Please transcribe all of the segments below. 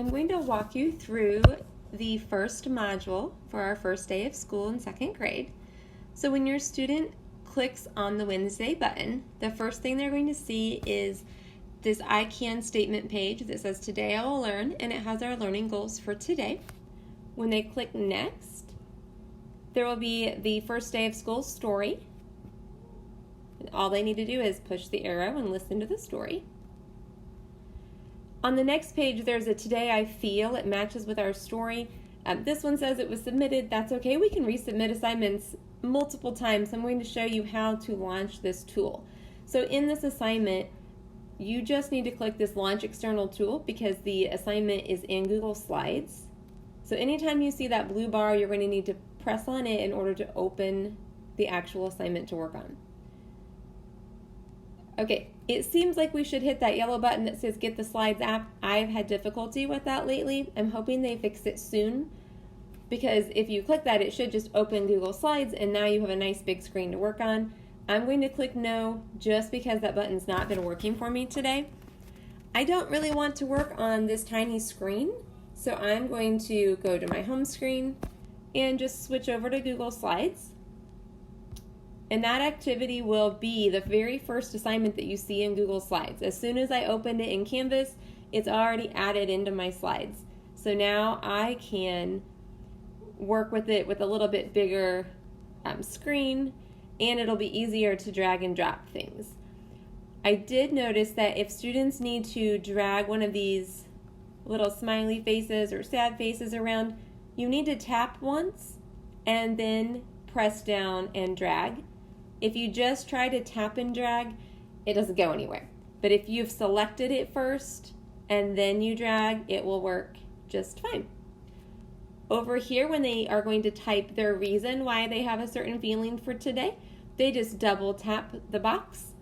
I'm going to walk you through the first module for our first day of school in second grade. So when your student clicks on the Wednesday button, the first thing they're going to see is this I Can statement page that says today I will learn, and it has our learning goals for today. When they click next, there will be the first day of school story. And all they need to do is push the arrow and listen to the story. On the next page, there's a today I feel. It matches with our story. This one says it was submitted. That's okay. We can resubmit assignments multiple times. I'm going to show you how to launch this tool. So in this assignment, you just need to click this Launch External Tool because the assignment is in Google Slides. So anytime you see that blue bar, you're going to need to press on it in order to open the actual assignment to work on. Okay, it seems like we should hit that yellow button that says Get the Slides app. I've had difficulty with that lately. I'm hoping they fix it soon, because if you click that, it should just open Google Slides, and now you have a nice big screen to work on. I'm going to click No just because that button's not been working for me today. I don't really want to work on this tiny screen, so I'm going to go to my home screen and just switch over to Google Slides. And that activity will be the very first assignment that you see in Google Slides. As soon as I opened it in Canvas, it's already added into my slides. So now I can work with it with a little bit bigger screen, and it'll be easier to drag and drop things. I did notice that if students need to drag one of these little smiley faces or sad faces around, you need to tap once and then press down and drag. If you just try to tap and drag, it doesn't go anywhere. But if you've selected it first and then you drag, it will work just fine. Over here, when they are going to type their reason why they have a certain feeling for today, they just double tap the box.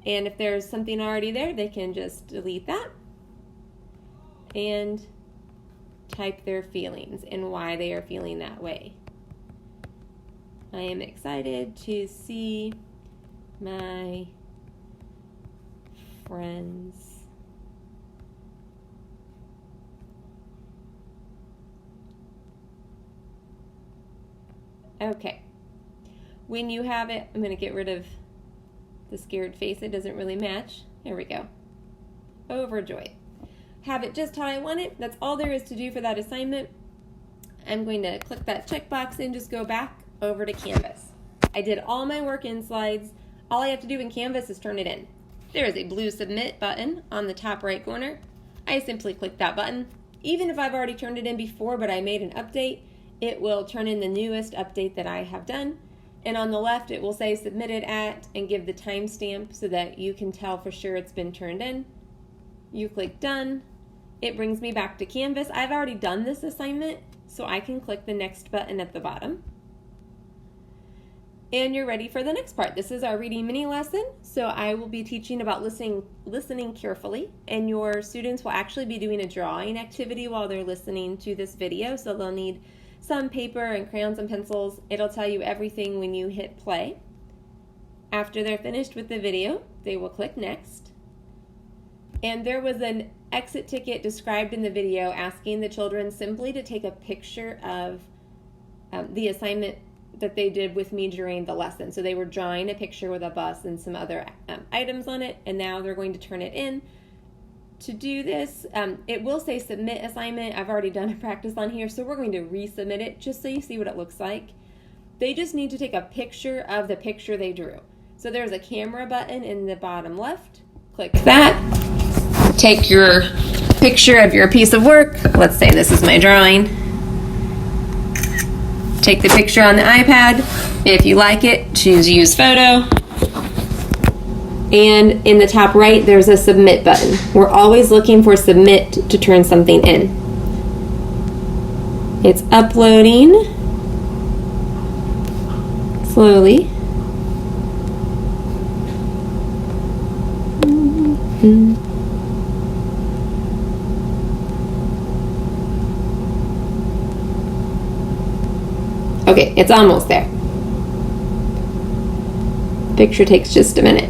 And if there's something already there, they can just delete that and type their feelings and why they are feeling that way. I am excited to see my friends. Okay. When you have it, I'm going to get rid of the scared face. It doesn't really match. There we go. Overjoyed. Have it just how I want it. That's all there is to do for that assignment. I'm going to click that checkbox and just go back over to Canvas. I did all my work in Slides. All I have to do in Canvas is turn it in. There is a blue Submit button on the top right corner. I simply click that button. Even if I've already turned it in before, but I made an update, it will turn in the newest update that I have done. And on the left, it will say Submitted at and give the timestamp so that you can tell for sure it's been turned in. You click Done. It brings me back to Canvas. I've already done this assignment, so I can click the next button at the bottom. And you're ready for the next part. This is our reading mini lesson. So I will be teaching about listening carefully, and your students will actually be doing a drawing activity while they're listening to this video. So they'll need some paper and crayons and pencils. It'll tell you everything when you hit play. After they're finished with the video, they will click next. And there was an exit ticket described in the video asking the children simply to take a picture of the assignment that they did with me during the lesson. So they were drawing a picture with a bus and some other items on it, and now they're going to turn it in. To do this, it will say submit assignment. I've already done a practice on here, so we're going to resubmit it just so you see what it looks like. They just need to take a picture of the picture they drew. So there's a camera button in the bottom left. Click that. Take your picture of your piece of work. Let's say this is my drawing. Take the picture on the iPad. If you like it, choose Use Photo. And in the top right, there's a Submit button. We're always looking for Submit to turn something in. It's uploading slowly. Okay, it's almost there. Picture takes just a minute.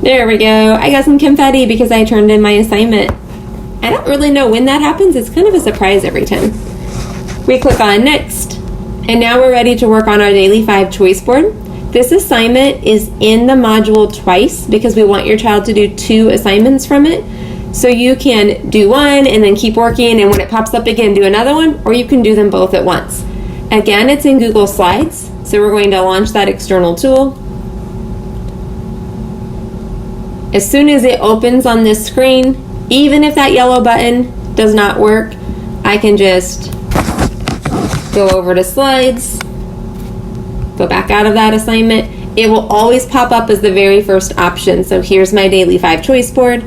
There we go. I got some confetti because I turned in my assignment. I don't really know when that happens. It's kind of a surprise every time. We click on next, and now we're ready to work on our Daily 5 choice board. This assignment is in the module twice because we want your child to do 2 assignments from it. So you can do one and then keep working, and when it pops up again, do another one, or you can do them both at once. Again, it's in Google Slides, so we're going to launch that external tool. As soon as it opens on this screen, even if that yellow button does not work, I can just go over to Slides, go back out of that assignment. It will always pop up as the very first option. So here's my Daily 5 choice board.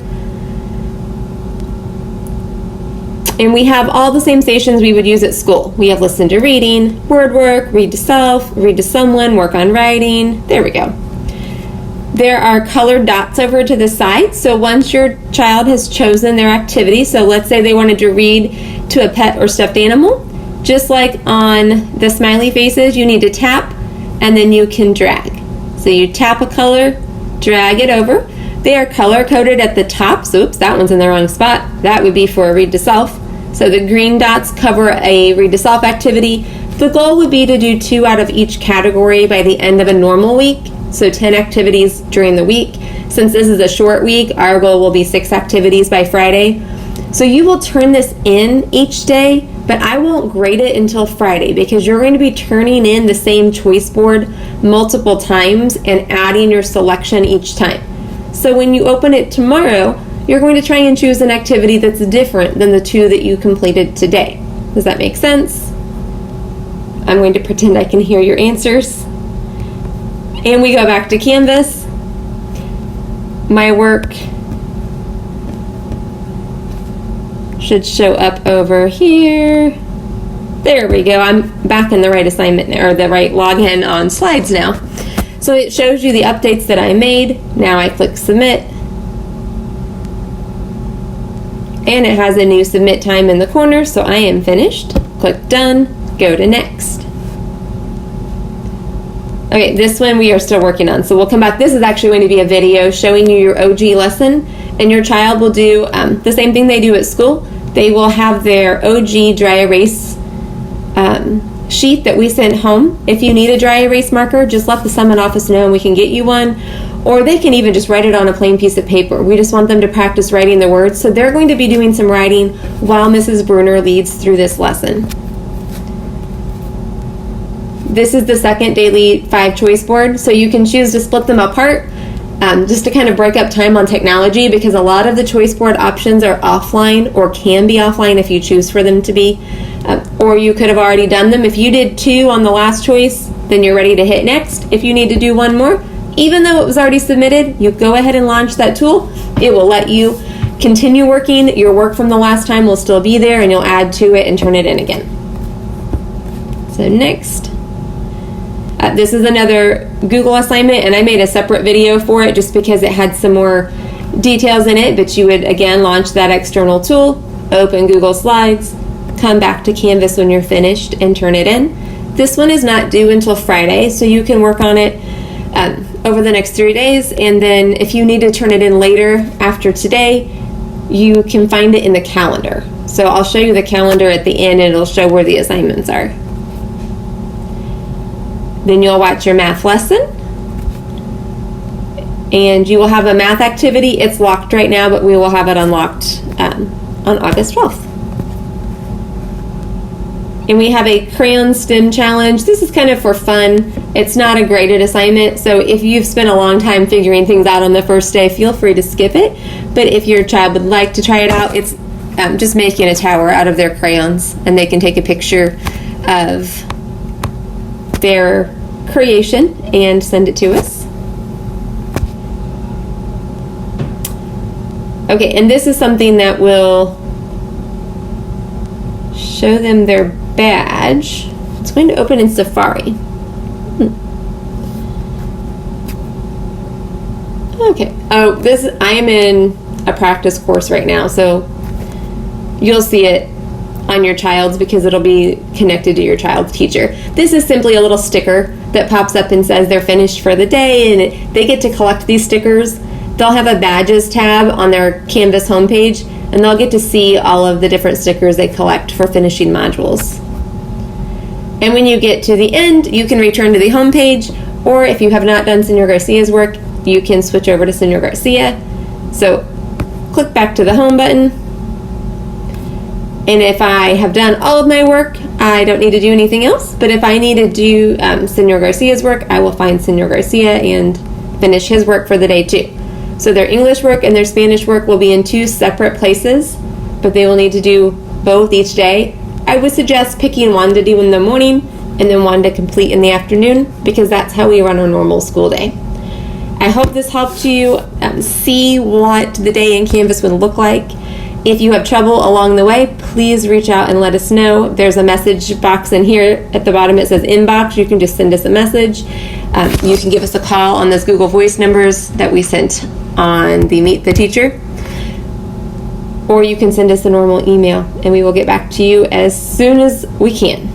And we have all the same stations we would use at school. We have listen to reading, word work, read to self, read to someone, work on writing. There we go. There are colored dots over to the side. So once your child has chosen their activity, so let's say they wanted to read to a pet or stuffed animal, just like on the smiley faces, you need to tap and then you can drag. So you tap a color, drag it over. They are color coded at the top. So oops, that one's in the wrong spot. That would be for a read to self. So the green dots cover a read to self activity. The goal would be to do 2 out of each category by the end of a normal week. So 10 activities during the week. Since this is a short week, our goal will be 6 activities by Friday. So you will turn this in each day, but I won't grade it until Friday because you're going to be turning in the same choice board multiple times and adding your selection each time. So when you open it tomorrow, you're going to try and choose an activity that's different than the 2 that you completed today. Does that make sense? I'm going to pretend I can hear your answers. And we go back to Canvas. My work should show up over here. There we go. I'm back in the right assignment or the right login on Slides now. So it shows you the updates that I made. Now I click submit. And it has a new submit time in the corner, so I am finished. Click done, go to next. Okay, this one we are still working on, so we'll come back. This is actually going to be a video showing you your OG lesson, and your child will do the same thing they do at school. They will have their OG dry erase sheet that we sent home. If you need a dry erase marker, just let the Summit office know and we can get you one. Or they can even just write it on a plain piece of paper. We just want them to practice writing the words. So they're going to be doing some writing while Mrs. Bruner leads through this lesson. This is the second Daily 5 choice board. So you can choose to split them apart just to kind of break up time on technology, because a lot of the choice board options are offline or can be offline if you choose for them to be. Or you could have already done them. If you did 2 on the last choice, then you're ready to hit next. If you need to do 1 more, even though it was already submitted, you go ahead and launch that tool. It will let you continue working. Your work from the last time will still be there, and you'll add to it and turn it in again. So next. This is another Google assignment, and I made a separate video for it just because it had some more details in it, but you would, again, launch that external tool, open Google Slides, come back to Canvas when you're finished, and turn it in. This one is not due until Friday, so you can work on it over the next 3 days, and then if you need to turn it in later after today, you can find it in the calendar. So I'll show you the calendar at the end, and it'll show where the assignments are. Then you'll watch your math lesson, and you will have a math activity. It's locked right now, but we will have it unlocked on August 12th. And we have a crayon STEM challenge. This is kind of for fun. It's not a graded assignment, so if you've spent a long time figuring things out on the first day, feel free to skip it. But if your child would like to try it out, it's just making a tower out of their crayons, and they can take a picture of their creation and send it to us. Okay, and this is something that will show them their badge. It's going to open in Safari. Okay. Oh, I am in a practice course right now, so you'll see it on your child's because it'll be connected to your child's teacher. This is simply a little sticker that pops up and says they're finished for the day, and they get to collect these stickers they'll have a badges tab on their Canvas homepage, and they'll get to see all of the different stickers they collect for finishing modules. And when you get to the end, you can return to the homepage, or if you have not done Senor Garcia's work, you can switch over to Senor Garcia. So click back to the home button. And if I have done all of my work, I don't need to do anything else. But if I need to do Senor Garcia's work, I will find Senor Garcia and finish his work for the day too. So their English work and their Spanish work will be in 2 separate places, but they will need to do both each day. I would suggest picking one to do in the morning and then one to complete in the afternoon, because that's how we run our normal school day. I hope this helped you see what the day in Canvas would look like. If you have trouble along the way, please reach out and let us know. There's a message box in here at the bottom. It says inbox. You can just send us a message. You can give us a call on those Google Voice numbers that we sent on the Meet the Teacher. Or you can send us a normal email, and we will get back to you as soon as we can.